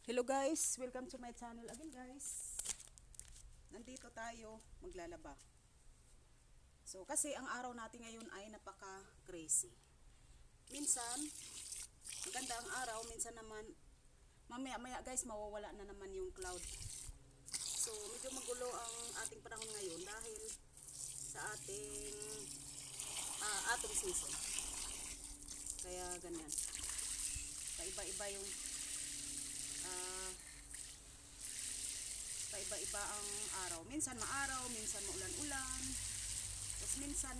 Hello guys, welcome to my channel again guys. Nandito tayo maglalaba. So kasi ang araw natin ngayon ay napaka crazy. Minsan maganda ang araw, minsan naman mamaya guys mawawala na naman yung cloud. So medyo magulo ang ating panahon ngayon dahil sa ating autumn season. Kaya ganyan. Paiba-iba yung paiba-iba ang araw. Minsan maaraw, minsan maulan-ulan. Tapos minsan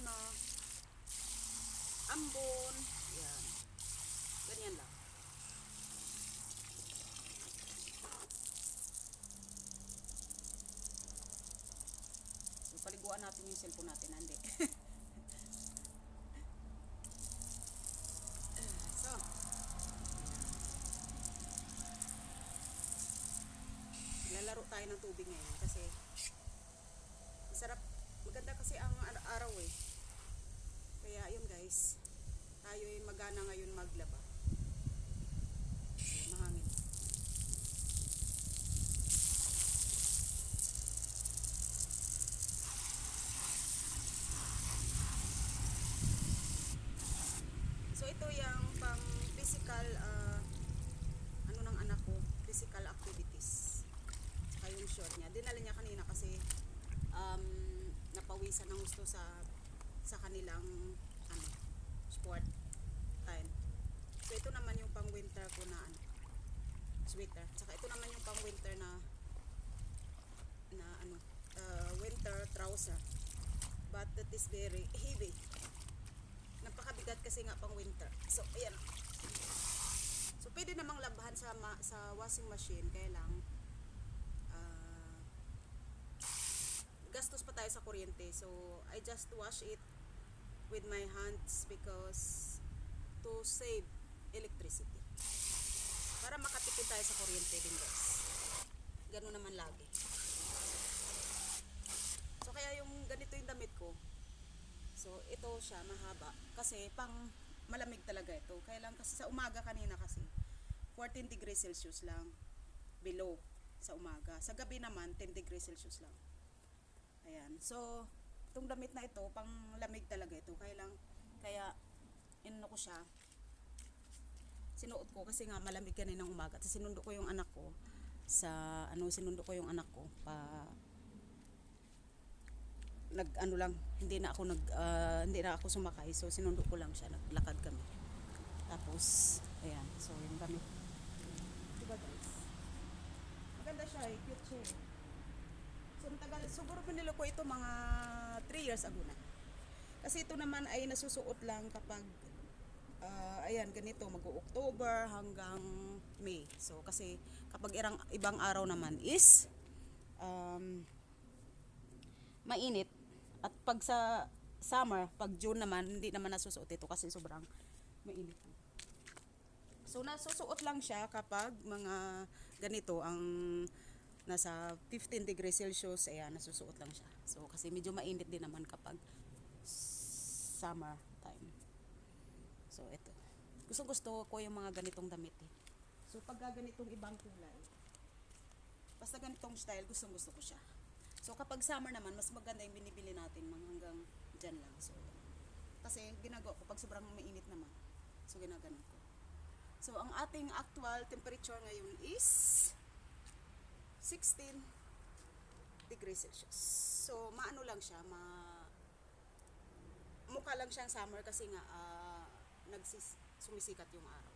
ambon. Yan. Ganyan lang. So, paliguan natin yung cellphone natin. Hindi. So, lalaro tayo ng tubig ngayon kasi masarap. Maganda kasi ang araw eh. Kaya yun guys. Tayo ay magana ngayon maglaba. So, mahangin. So ito yung pang physical ano ng anak ko, physical activities. Yung short niya. Dinala niya kanina kasi napawisan ng gusto sa kanilang sport time. So ito naman yung pang winter ko na sweater. Saka ito naman yung pang winter na winter trouser. But that is very heavy. Napakabigat kasi nga pang winter. So ayan. So pwede namang labahan sa washing machine, kaya lang gastos pa tayo sa kuryente. So I just wash it with my hands because to save electricity. Para makatipid tayo sa kuryente din guys. Ganun naman lagi. So kaya yung ganito yung damit ko. So ito siya mahaba kasi pang malamig talaga ito. Kaya lang kasi sa umaga kanina kasi 14 degrees Celsius lang below sa umaga. Sa gabi naman 10 degrees Celsius lang. Ayan. So, itong damit na ito, pang lamig talaga ito. Kaya inano ko siya. Sinuot ko kasi nga malamig kaninang umaga. Tapos sinundo ko yung anak ko hindi na ako sumakay. So, sinundo ko lang siya. Naglakad kami. Tapos, ayan. So, yung damit. Diba guys? Maganda siya eh. Cute siya eh. So, siguro pinili ko ito mga 3 years ago na. Kasi ito naman ay nasusuot lang kapag ayan, ganito, mag-October hanggang May. So, kasi kapag ibang araw naman is mainit. At pag sa summer, pag June naman, hindi naman nasusuot ito kasi sobrang mainit. So, nasusuot lang siya kapag mga ganito ang nasa 15 degrees Celsius, ayan, nasusuot lang siya. So, kasi medyo mainit din naman kapag summer time. So, ito. Gusto ko yung mga ganitong damit eh. So, pag ganitong ibang kulay, basta ganitong style, gusto ko siya. So, kapag summer naman, mas maganda yung binibili natin, mga hanggang dyan lang. So, kasi ginagawa ko pag sobrang mainit naman. So, ginaganon ko. So, ang ating actual temperature ngayon is 16 degrees Celsius. So, maano lang siya, mukha lang siyang summer kasi nga sumisikat yung araw.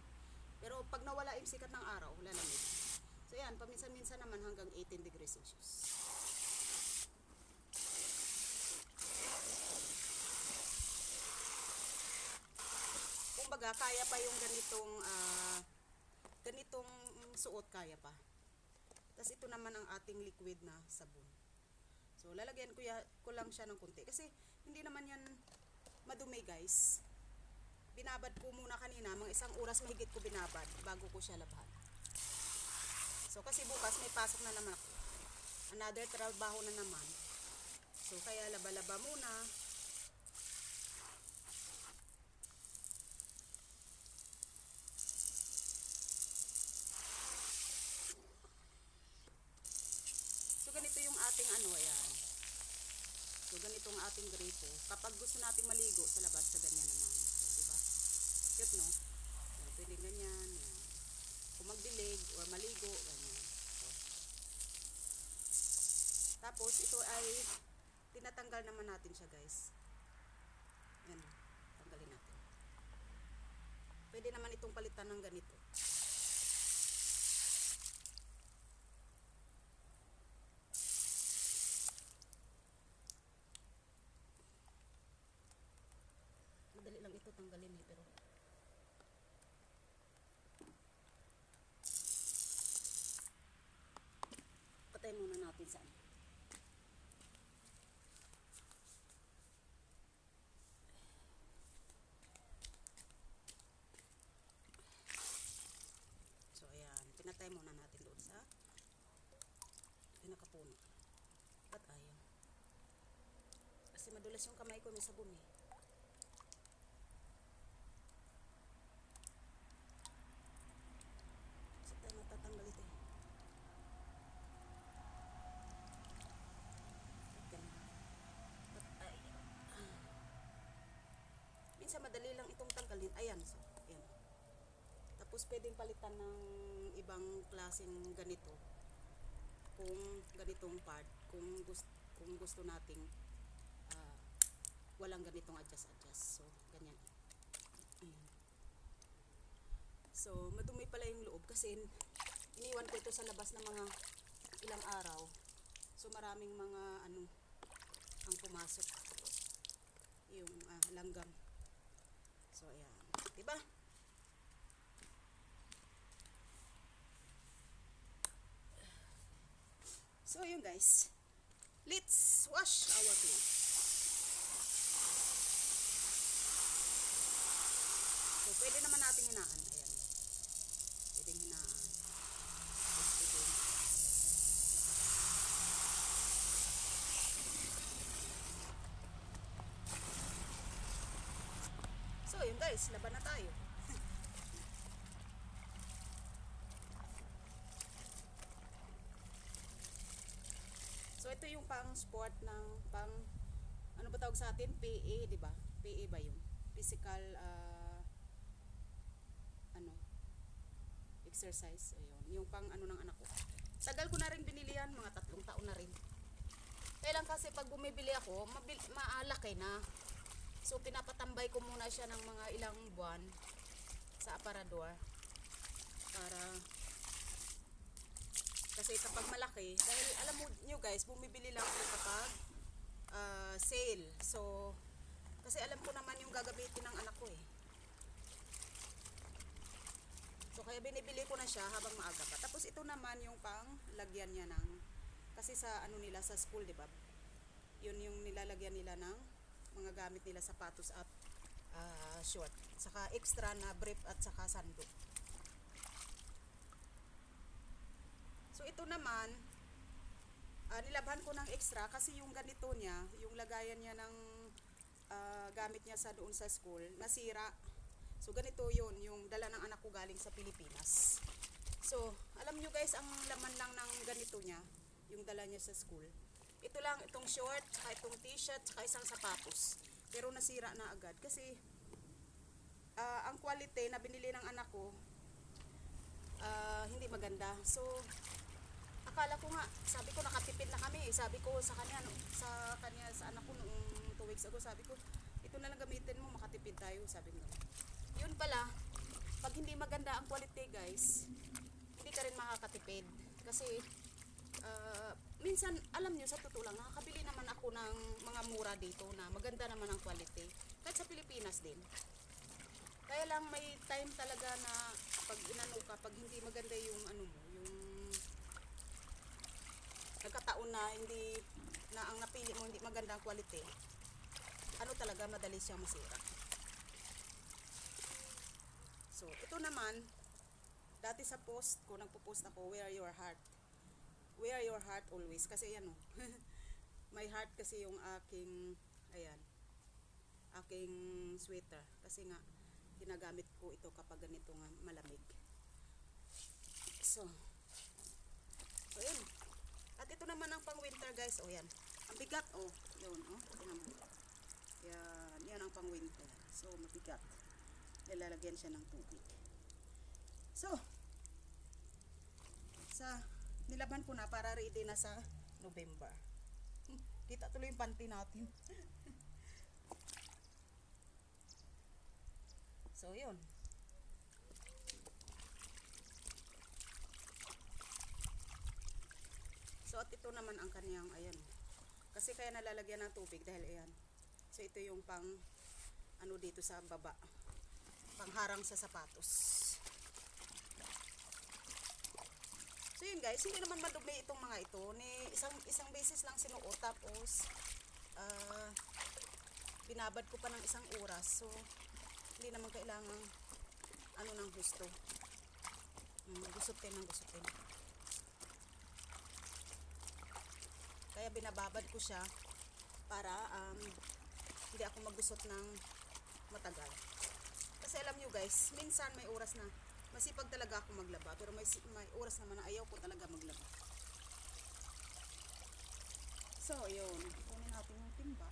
Pero pag nawala yung sikat ng araw, lalamig. So, yan, paminsan-minsan naman hanggang 18 degrees Celsius. Kumbaga, kaya pa yung ganitong suot, kaya pa. Tapos ito naman ang ating liquid na sabon. So lalagyan ko lang siya ng konti kasi hindi naman yan madumi guys. Binabad ko muna kanina, mga 1 oras mahigit ko binabad bago ko siya labahan. So kasi bukas may pasok na naman ako. Another trabaho na naman. So kaya laba-laba muna. itong ating gripo. Kapag gusto nating maligo sa labas, sa ganyan naman. So, diba? Cute, no? Yan, pwede ganyan. Yan. Kung magdilig or maligo, ganyan. So. Tapos, ito ay tinatanggal naman natin siya, guys. Yan. Tanggalin natin. Pwede naman itong palitan ng ganito. Madali lang ito tanggalin eh, pero patay muna natin sa ano. So ayan, pinatay muna natin doon sa pinakapuno. At ayaw. Kasi madulas yung kamay ko, may sabon eh. So tayo matatanggal ito eh. Minsan madali lang itong tanggalin. Ayan, so, ayan. Tapos pwedeng palitan ng ibang klaseng ganito. Kung ganitong part, kung gusto nating walang ganitong adjust. So, ganyan. Ayan. So, madumi pala yung loob kasi iniwan ko ito sa labas ng mga ilang araw. So, maraming mga ang pumasok. Yung langgam. So, ayan. Diba? So, yun guys. Let's wash our clothes. So, pwede naman natin hinaan. Ayan. Pwedeng hinaan. So, yun guys. Laban na tayo. So, ito yung pang sport ng ano ba tawag sa atin? PE, di ba? PE ba yun? Physical, exercise. Ayun. Yung pang ng anak ko. Tagal ko na rin binili yan. Mga 3 taon na rin. Kaya lang kasi pag bumibili ako, maalaki na. So, pinapatambay ko muna siya ng mga ilang buwan sa aparador. Para kasi kapag malaki, dahil alam mo nyo guys, bumibili lang ako kapag sale. So, kasi alam ko naman yung gagamitin ng anak ko eh. So, kaya binibili ko na siya habang maaga pa. Tapos ito naman yung pang lagyan niya ng, kasi sa nila sa school, di ba? Yun yung nilalagyan nila ng mga gamit nila, sapatos at short. Saka extra na brief at saka sando. So ito naman, nilabhan ko ng extra kasi yung ganito niya, yung lagayan niya ng gamit niya sa doon sa school, nasira. So ganito yun, yung dala ng anak ko galing sa Pilipinas. So, alam nyo guys, ang laman lang ng ganito niya, yung dala niya sa school. Ito lang, itong short, saka itong t-shirt, saka isang sapatos. Pero nasira na agad kasi ang quality na binili ng anak ko, hindi maganda. So, akala ko nga, sabi ko nakatipid na kami. Sabi ko sa kanya, sa anak ko noong 2 weeks ago, sabi ko, ito na lang gamitin mo, makatipid tayo, sabi ko. Yun pala, pag hindi maganda ang quality guys, hindi ka rin makakatipid. Kasi, minsan, alam nyo, sa totoo lang, nakakabili naman ako ng mga mura dito na maganda naman ang quality. Kahit sa Pilipinas din. Kaya lang may time talaga na pag inano ka, pag hindi maganda yung yung nagkataon na hindi na ang napili mo hindi maganda ang quality, talaga madali siyang masira. So ito naman, dati sa post ko, nagpo-post ako, wear your heart always, kasi yan may heart kasi yung aking aking sweater, kasi nga ginagamit ko ito kapag ganito nga malamig. So yun. At ito naman ang pang winter guys. O yan. Ang bigat, oh. Yun, oh. Tingnan mo. Yan, yan ang pang winter. So, mabigat. Nilalagyan siya ng tubig. So, nilaban ko na para ready na sa November. Kita tuloy yung panty natin. So, yun. So, at ito naman ang kanyang, ayan. Kasi kaya nalalagyan ng tubig dahil ayan. So, ito yung pang, ano dito sa baba. Pangharang sa sapatos. So, yun guys. Hindi naman madumi itong mga ito. Isang beses lang sinuot. Tapos, binabad ko pa ng 1 oras. So, hindi naman kailangan ano ng gusto. Gusutin ng gusutin. Kaya binababad ko siya para hindi ako maggusot ng matagal. Kasi alam nyo guys, minsan may oras na masipag talaga ako maglaba. Pero may oras naman na ayaw ko talaga maglaba. So, yun. Kunin natin yung timba.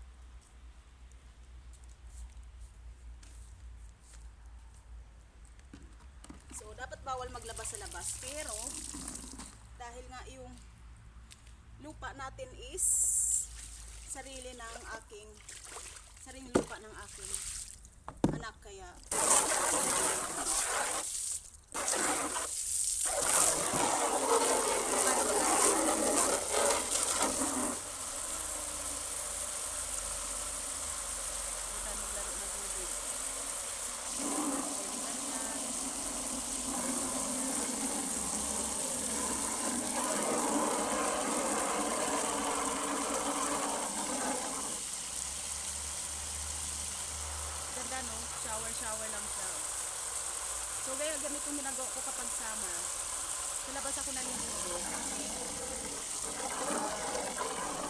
So, dapat bawal maglaba sa labas. Pero, dahil nga yung lupa natin is sariling lupa ng aking anak. Kaya, ganda no, shower lang siya. So kaya ganito ginagawa ko kapag summer. Sa labas ako naliligo.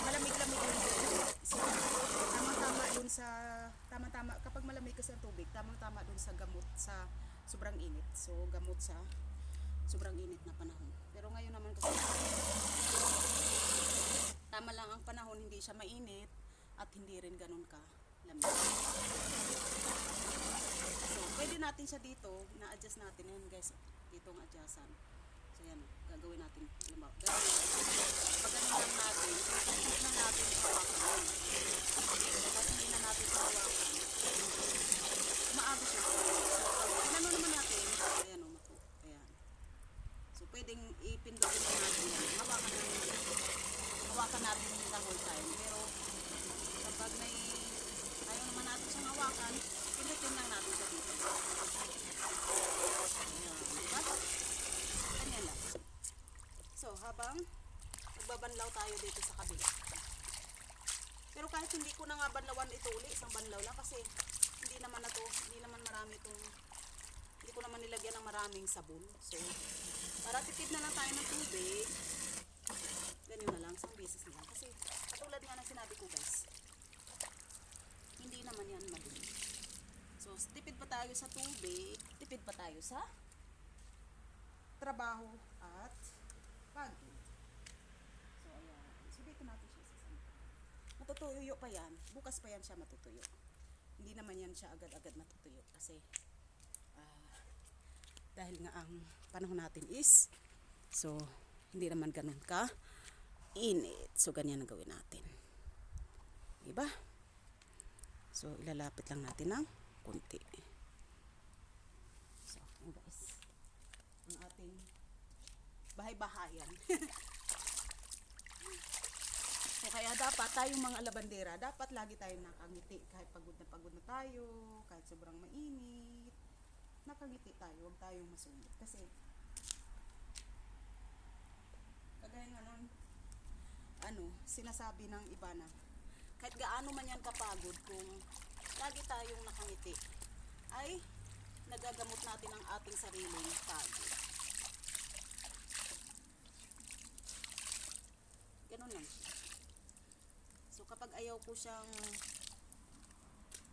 Malamig-lamig yung tubig. So tamang-tama dun sa kapag malamig kasi ang tubig, tamang-tama dun sa gamot sa sobrang init. So gamot sa sobrang init na panahon. Pero ngayon naman kasi tama lang ang panahon, hindi siya mainit at hindi rin ganun ka lamig. So, pwede natin siya dito, na-adjust natin. Ayan guys, dito ang adjustan. So, yan, gagawin natin. Pag ganun lang natin, hindi na natin hawakan. Tapos hindi na natin hawakan. Maagos siya. So, ano naman natin, ayan o, mako. Ayan. So, pwedeng ipindutin na natin yan. Hawakan natin the whole time. Pero, kapag may ayaw naman natin siyang hawakan, pindutin lang natin sa dito. Ayan. Diba? Ganyan lang. So, habang magbabanlaw tayo dito sa kabila. Pero kahit hindi ko na nga banlawan ito uli, isang banlaw lang kasi hindi naman marami itong, hindi ko naman nilagyan ng maraming sabon. So, para tipid na lang tayo ng tubig, ganyan na lang, isang beses na lang. Kasi, katulad nga ng sinabi ko guys, hindi naman yan madumi. So, tipid pa tayo sa tubig, tipid pa tayo sa trabaho at pagod. So, ayan. So, dito natin siya sasama. Matutuyo pa yan. Bukas pa yan siya matutuyo. Hindi naman yan siya agad-agad matutuyo. Kasi, dahil nga ang panahon natin is, so, hindi naman ganun ka init. So, ganyan ang gawin natin. Diba? So, ilalapit lang natin ng kunti. So, yun guys. Ang ating bahay-bahayan. So, kaya dapat tayong mga labandera, dapat lagi tayong nakangiti. Kahit pagod na tayo, kahit sobrang mainit, nakangiti tayo, huwag tayong masungit. Kasi, kagaya nga ng, sinasabi ng iba na, kahit gaano man yan kapagod, kung lagi tayong nakangiti, ay nagagamot natin ang ating sariling pagod. Ganun lang siya. So, kapag ayaw ko siyang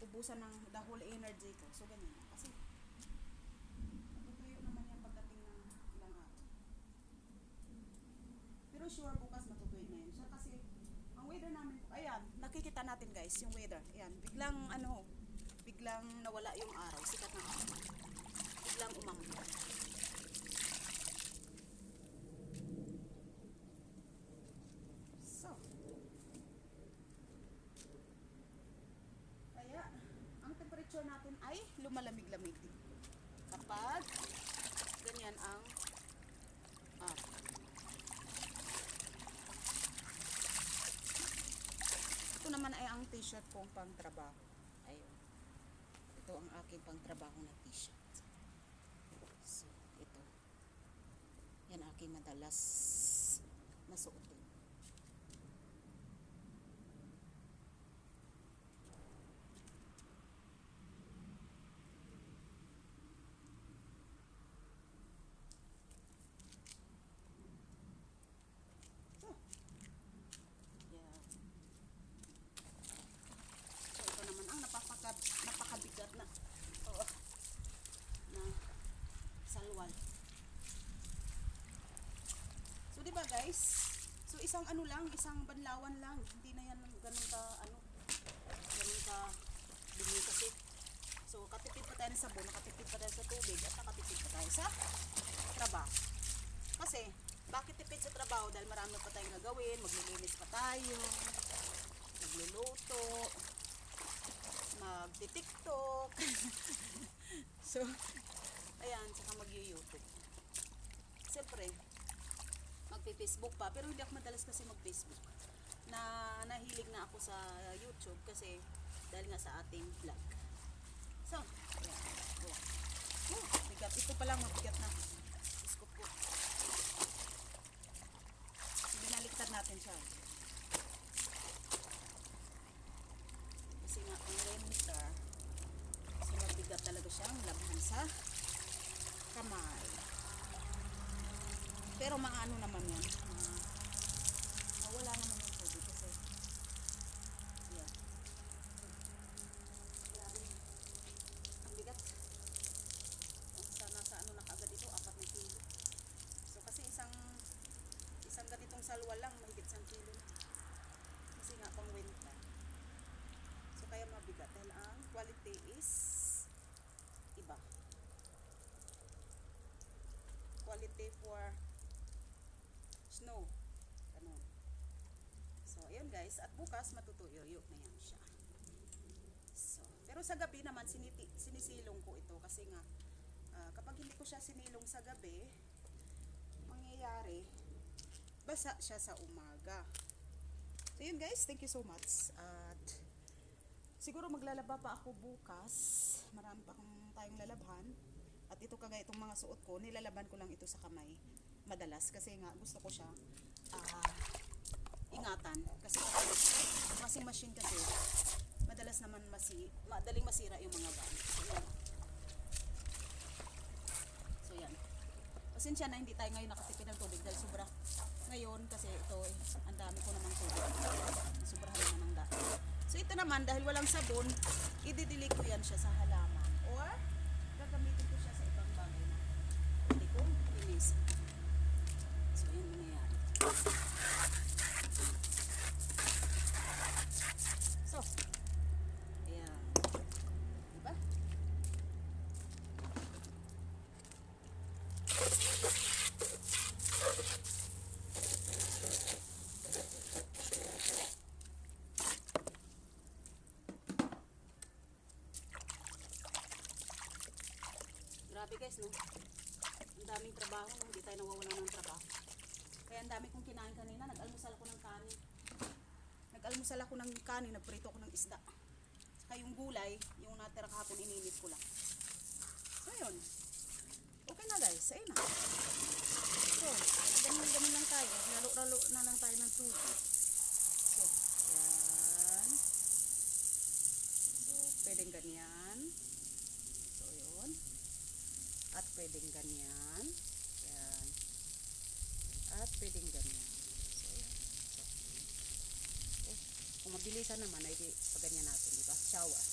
ubusan ng the whole energy ko, so ganyan lang. Kasi, matutuyo naman yan pagdating ng ilang araw. Pero sure, bukas matutuyo na yan siya. Kasi, Ang weather namin, ayan, nakikita natin guys, yung weather. Ayan, biglang nawala yung araw, sikat ng araw. Biglang umambon. So, kaya, ang temperature natin ay lumalamig-lamig din. Kapag, ganyan ang araw. Ito naman ay ang t-shirt kong pang trabaho. Ayun. Ito ang aking pang trabaho na t-shirt. So, ito. Yan aking madalas nasuotin. So, yan. So, ito naman ang napakabigat na na salwal. So, di ba guys? So, isang isang banlawan lang. Hindi na yan ganun ka dumi kasi. So, katipid pa tayo ng sabon, nakatipid pa tayo sa tubig, at nakatipid pa tayo sa trabaho. Kasi, bakit tipid sa trabaho? Dahil marami pa tayong gagawin, maglilinis pa tayo, magluluto, magti-tiktok. So, ayan, saka mag-YouTube. Siyempre, magpi-Facebook pa, pero hindi ako madalas kasi mag-Facebook. Nahilig na ako sa YouTube kasi dahil nga sa ating vlog. So, ayan. Bigat. Ito pa lang mabigat na. Iskot ko. Binaliktad natin siya. Kasi nga, ang winter, kasi mabigat talaga siyang labhan sa kamay. Pero maano naman yan. Mawala naman yung tubig kasi yeah. Grabe. Ang bigat. Nasa ano na kaagad ito, 4 na kilo. So kasi isang ganitong salwa lang, mahigit 1 kilo na. Kasi nga pang winter. So kaya mabigat dahil ang quality is iba. Quality for snow. Ganun. So, ayun guys. At bukas, matutuyo na yan siya. So, pero sa gabi naman, sinisilong ko ito. Kasi nga, kapag hindi ko siya sinilong sa gabi, mangyayari, basa siya sa umaga. So, yun guys. Thank you so much. At, siguro maglalaba pa ako bukas. Marami pa tayong lalabhan. At ito kagaya itong mga suot ko, nilalaban ko lang ito sa kamay. Madalas kasi nga gusto ko siya ingatan kasi washing machine kasi madalas naman madaling masira yung mga gamit. So yan. Pasensya na hindi tayo ngayon nakatipid ng tubig dahil sobra ngayon kasi ito ang dami ko namang tubig. Sobrahan naman ng dami. So ito naman dahil walang sabon, ididilig ko yan siya sa halaman or gagamitin ko siya sa ibang bagay na hindi ko linis. So, yun nangyayari. So, ayan. Diba? Grabe guys, no? Ang daming trabaho, no? Hindi tayo nawawalan ng trabaho. Kaya ang dami kong kinain kanina, nag-almusal ako ng kanin. Nagprito ako ng isda. Saka yung gulay, yung natira kahapon, ininit ko lang. So, yun. Okay na guys, ayun na. So, ganun lang tayo. Lalo na lang tayo ng tubig. So, yan. So, pwedeng ganyan. So, yun. At pwedeng ganyan. Yan. At pwedeng ganyan. So, yan. So, kung mabilisan naman, ay paganyan natin, di ba? Shower.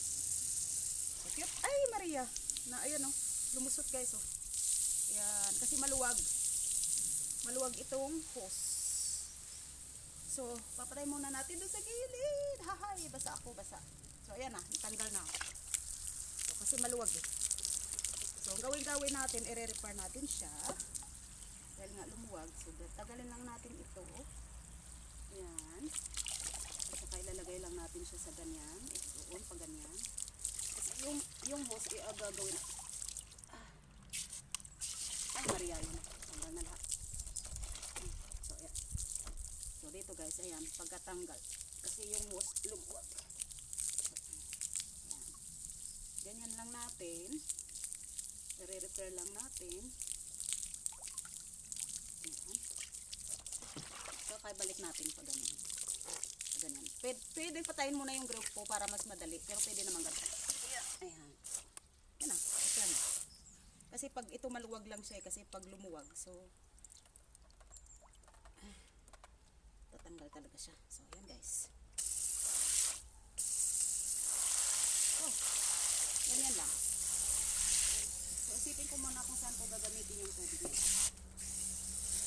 So, cute. Ay, Maria! Na, ayan oh. Lumusot guys oh. Yan. Kasi maluwag. Maluwag itong hose. So, papatay muna natin doon sa gilid. Hahay, basa ako, basa. So, ayan na, tanggal na. So, kasi maluwag eh. So, ang gawin natin, i-repair natin siya. Dahil nga lumuwag. So, tagalin lang natin ito. Ayan. At saka ilalagay lang natin siya sa ganyan. Doon, pa ganyan. Kasi yung hose, gagawin na. Ay, Maria, yun. Tanggal na lahat. So, ayan. So, dito guys, ayan, pagkatanggal. Kasi yung hose, lumuwag. Ayan. Ganyan lang natin. I-repair lang natin. Ayan. So, kaya balik natin pa ganyan. Ganyan. Pwede patayin muna yung grupo para mas madali. Pero pwede naman ganyan. Ayan. Yan na. Ayan. Kasi pag ito maluwag lang siya, kasi pag lumuwag, so tatanggal talaga siya. So, ayan guys. Oh, ganyan lang. So, isipin ko muna kung saan ko gagamitin yung tubig niya.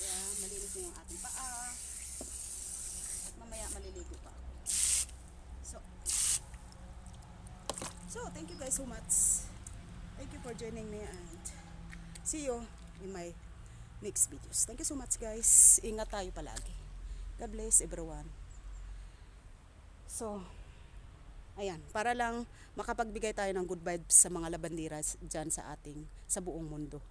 Kaya, malinis na yung ating paa. At mamaya maliligo pa. So, thank you guys so much. Thank you for joining me and see you in my next videos. Thank you so much guys. Ingat tayo palagi. God bless everyone. So, ayan, para lang makapagbigay tayo ng good vibes sa mga labandiras dyan sa buong mundo.